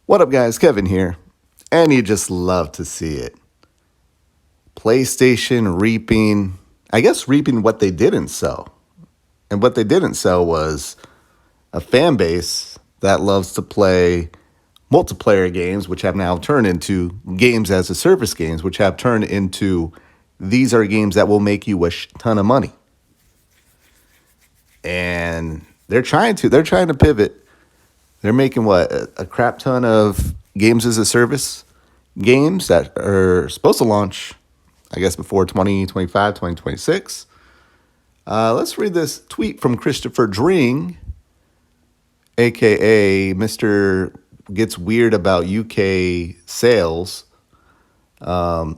What up, guys? Kevin here. And you just love to see it. PlayStation reaping what they didn't sow. And what they didn't sow was a fan base that loves to play multiplayer games, which have now turned into games as a service games, which have turned into these are games that will make you a ton of money. And they're trying to pivot. They're making a crap ton of games as a service games that are supposed to launch, I guess, before 2025, 2026. Let's read this tweet from Christopher Dring, aka Mr. Gets Weird About UK Sales. I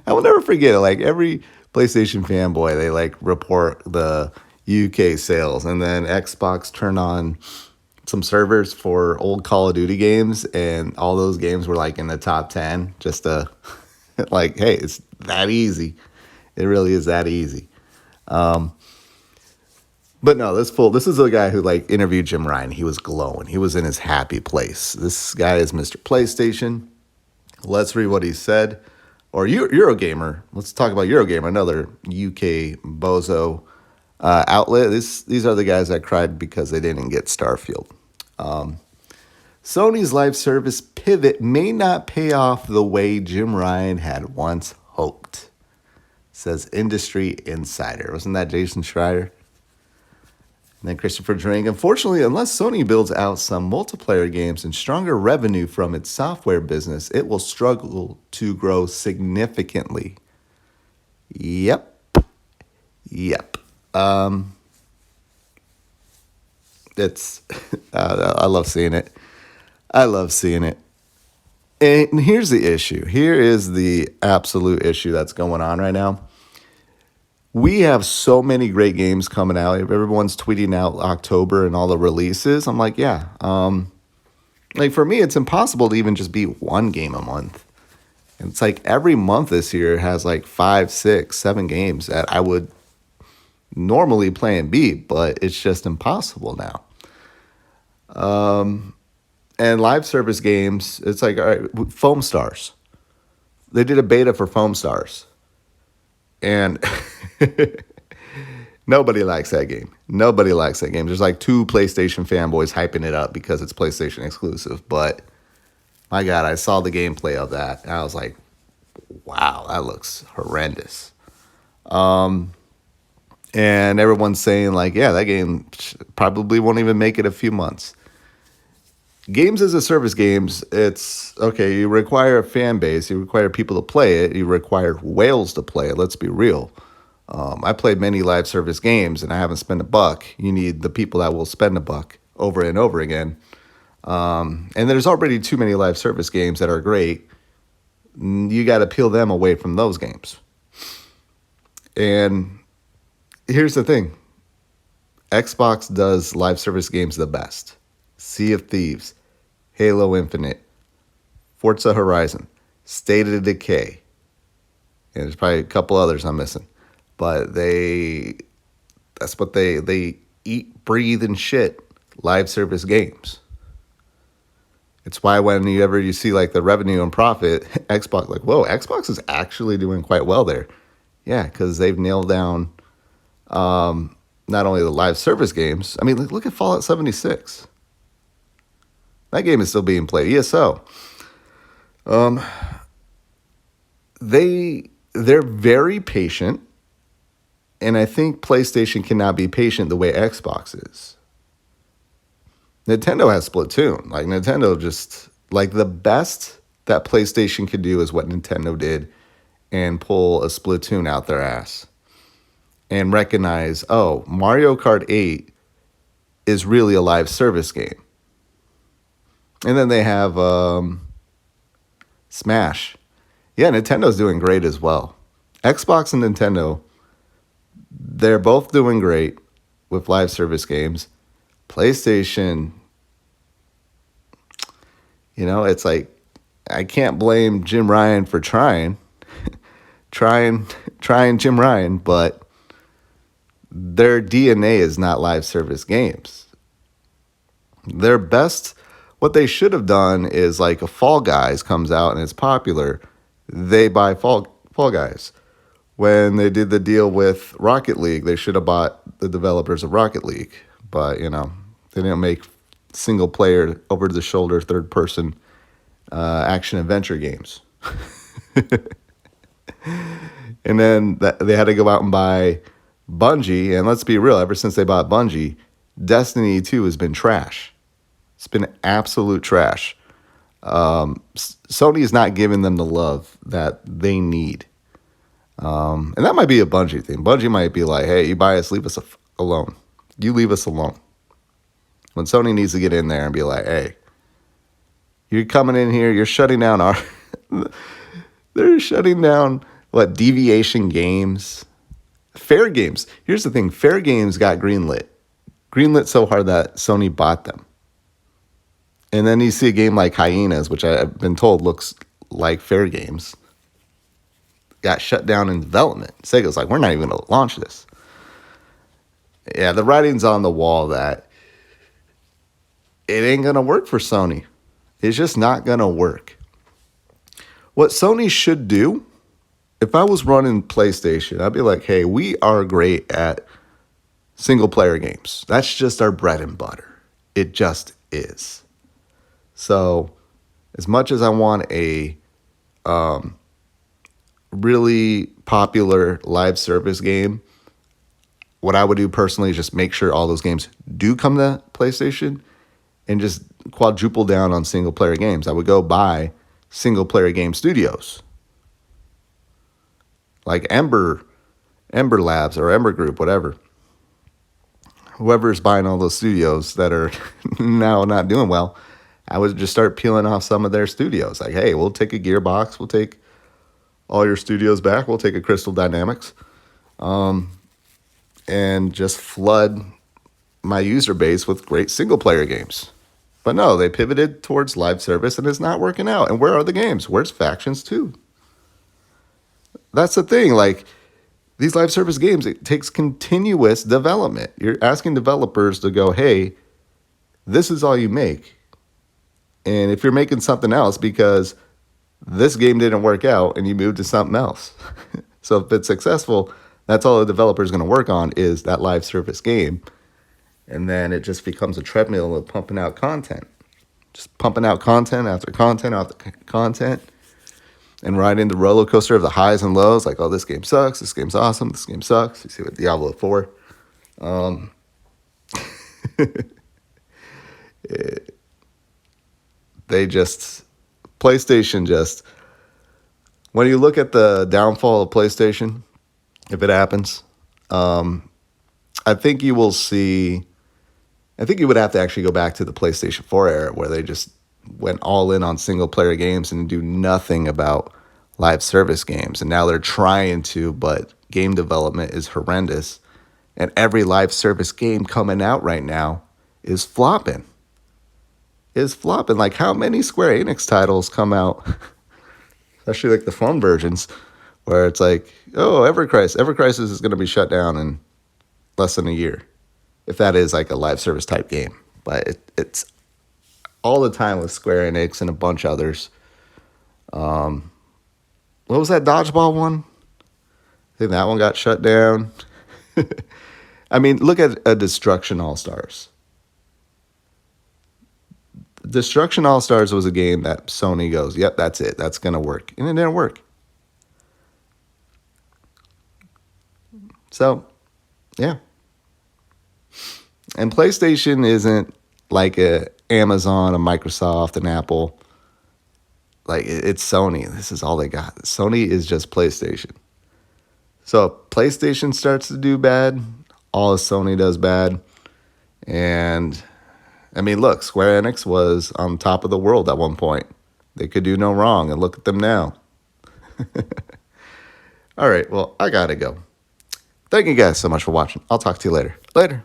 will never forget it. Like every PlayStation fanboy, they like report the UK sales, and then Xbox turned on some servers for old Call of Duty games, and all those games were like in the top 10. Just like, hey, it's that easy. It really is that easy. But no, this is a guy who like interviewed Jim Ryan. He was glowing. He was in his happy place. This guy is Mr. PlayStation. Let's read what he said. Or Eurogamer. Let's talk about Eurogamer, another UK bozo outlet. These are the guys that cried because they didn't get Starfield. Sony's live service pivot may not pay off the way Jim Ryan had once hoped, says Industry Insider. Wasn't that Jason Schreier? And then Christopher Dring. Unfortunately, unless Sony builds out some multiplayer games and stronger revenue from its software business, it will struggle to grow significantly. Yep. It's I love seeing it. And here's the issue. Here is the absolute issue that's going on right now. We have so many great games coming out. Everyone's tweeting out October and all the releases. I'm like, yeah. Like for me, it's impossible to even just be one game a month. And it's like every month this year has like 5, 6, 7 games that I would normally play and beat, but it's just impossible now. And live service games, it's like, all right, Foam Stars. They did a beta for Foam Stars. And nobody likes that game. There's like 2 PlayStation fanboys hyping it up because it's PlayStation exclusive. But my God, I saw the gameplay of that. And I was like, wow, that looks horrendous. And everyone's saying like, yeah, that game probably won't even make it a few months. Games as a service games, it's okay. You require a fan base. You require people to play it. You require whales to play it. Let's be real. I played many live service games and I haven't spent a buck. You need the people that will spend a buck over and over again. And there's already too many live service games that are great. You got to peel them away from those games. And here's the thing. Xbox does live service games the best. Sea of Thieves, Halo Infinite, Forza Horizon, State of Decay, and there's probably a couple others I'm missing. But that's what they eat, breathe, and shit live service games. It's why when you see like the revenue and profit, Xbox, like, whoa, Xbox is actually doing quite well there. Yeah, because they've nailed down not only the live service games. I mean, look at Fallout 76. That game is still being played. ESO. They're very patient, and I think PlayStation cannot be patient the way Xbox is. Nintendo has Splatoon. Like Nintendo just like the best that PlayStation could do is what Nintendo did and pull a Splatoon out their ass and recognize, oh, Mario Kart 8 is really a live service game. And then they have Smash. Yeah, Nintendo's doing great as well. Xbox and Nintendo, they're both doing great with live service games. PlayStation, it's like I can't blame Jim Ryan for trying Jim Ryan, but their DNA is not live service games. Their best What they should have done is like if Fall Guys comes out and it's popular, they buy Fall Guys. When they did the deal with Rocket League, they should have bought the developers of Rocket League. But, they didn't make single player, over the shoulder, third person action adventure games. And then they had to go out and buy Bungie. And let's be real, ever since they bought Bungie, Destiny 2 has been trash. It's been absolute trash. Sony is not giving them the love that they need. And that might be a Bungie thing. Bungie might be like, hey, you buy us, leave us alone. You leave us alone. When Sony needs to get in there and be like, hey, you're coming in here, you're shutting down our... They're shutting down, Deviation Games. Fair Games. Here's the thing. Fair Games got greenlit. Greenlit so hard that Sony bought them. And then you see a game like Hyenas, which I've been told looks like Fair Games, got shut down in development. Sega's like, we're not even going to launch this. Yeah, the writing's on the wall that it ain't going to work for Sony. It's just not going to work. What Sony should do, if I was running PlayStation, I'd be like, hey, we are great at single-player games. That's just our bread and butter. It just is. So as much as I want a really popular live service game, what I would do personally is just make sure all those games do come to PlayStation and just quadruple down on single-player games. I would go buy single-player game studios like Ember Labs or Ember Group, whatever. Whoever's buying all those studios that are now not doing well, I would just start peeling off some of their studios. Like, hey, we'll take a Gearbox, we'll take all your studios back, we'll take a Crystal Dynamics, and just flood my user base with great single-player games. But no, they pivoted towards live service, and it's not working out. And where are the games? Where's Factions 2? That's the thing. Like, these live service games, it takes continuous development. You're asking developers to go, hey, this is all you make. And if you're making something else because this game didn't work out and you moved to something else. So if it's successful, that's all the developer is going to work on is that live service game. And then it just becomes a treadmill of pumping out content. Just pumping out content after content after content. And riding the roller coaster of the highs and lows. Like, oh, this game sucks. This game's awesome. This game sucks. You see what Diablo 4. PlayStation just... When you look at the downfall of PlayStation, if it happens, I think you will see... I think you would have to actually go back to the PlayStation 4 era where they just went all in on single-player games and do nothing about live service games. And now they're trying to, but game development is horrendous. And every live service game coming out right now is flopping. Like, how many Square Enix titles come out, especially like the phone versions, where it's like, oh, Ever Crisis is going to be shut down in less than a year. If that is like a live service type game. But it's all the time with Square Enix and a bunch of others. What was that dodgeball one? I think that one got shut down. I mean, look at a Destruction All-Stars. Destruction All-Stars was a game that Sony goes, yep, that's it. That's going to work. And it didn't work. So, yeah. And PlayStation isn't like a Amazon, a Microsoft, an Apple. Like, it's Sony. This is all they got. Sony is just PlayStation. So if PlayStation starts to do bad, all of Sony does bad. And, I mean, look, Square Enix was on top of the world at one point. They could do no wrong, and look at them now. All right, well, I gotta go. Thank you guys so much for watching. I'll talk to you later. Later.